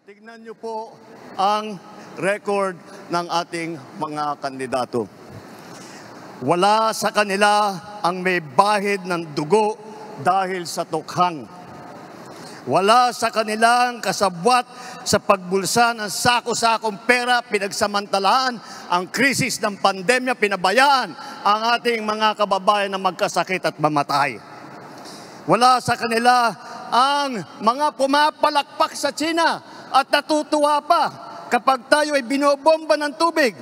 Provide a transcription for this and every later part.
Tignan niyo po ang record ng ating mga kandidato. Wala sa kanila ang may bahid ng dugo dahil sa tukhang. Wala sa kanilang kasabwat sa pagbulsa ng sako-sakong pera, pinagsamantalaan ang krisis ng pandemya, pinabayaan ang ating mga kababayan na magkasakit at mamatay. Wala sa kanila ang mga pumapalakpak sa China at natutuwa pa kapag tayo ay binobomba ng tubig.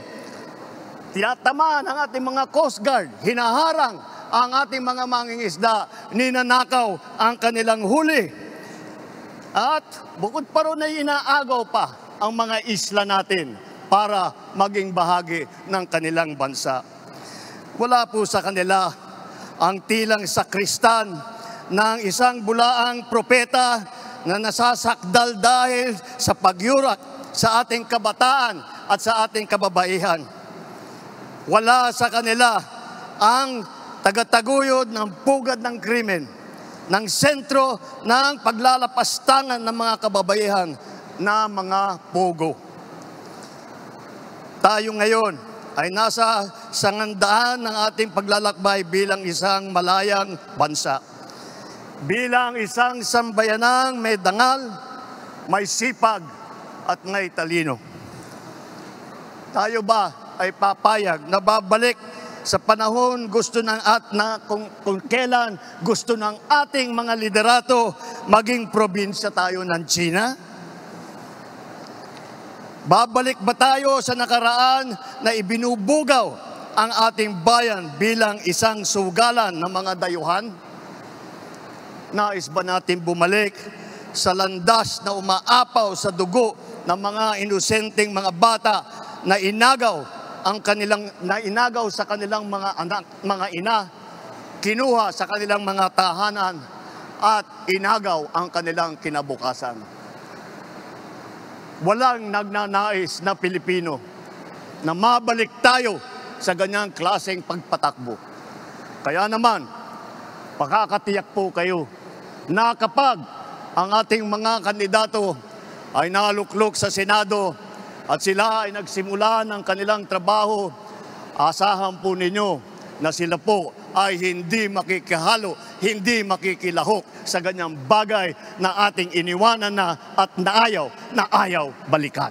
Tinatamaan ang ating mga Coast Guard, hinaharang ang ating mga mangingisda, ninanakaw ang kanilang huli. At bukod pa ron ay inaagaw pa ang mga isla natin para maging bahagi ng kanilang bansa. Wala po sa kanila ang tilang sakristan ng isang bulaang propeta na nasasakdal dahil sa pagyurak sa ating kabataan at sa ating kababaihan. Wala sa kanila ang tagataguyod ng pugad ng krimen, ng sentro ng paglalapastangan ng mga kababaihan na mga pogo. Tayo ngayon ay nasa sangandaan ng ating paglalakbay bilang isang malayang bansa. Bilang isang sambayanang may dangal, may sipag at may talino. Tayo ba ay papayag na babalik sa panahon gusto ng kung kailan gusto ng ating mga liderato maging probinsya tayo ng China? Babalik ba tayo sa nakaraan na ibinubugaw ang ating bayan bilang isang sugalan ng mga dayuhan? Nais ba natin bumalik sa landas na umaapaw sa dugo ng mga inosenteng mga bata na inagaw sa kanilang mga anak, mga ina, kinuha sa kanilang mga tahanan at inagaw ang kanilang kinabukasan? Walang nagnanais na Pilipino na mabalik tayo sa ganyang klaseng pagpatakbo. Kaya naman, pakakatiyak po kayo na kapag ang ating mga kandidato ay naluklok sa Senado at sila ay nagsimula ng kanilang trabaho, asahan po ninyo na sila po ay hindi makikihalo, hindi makikilahok sa ganyang bagay na ating iniwanan na at na ayaw balikan.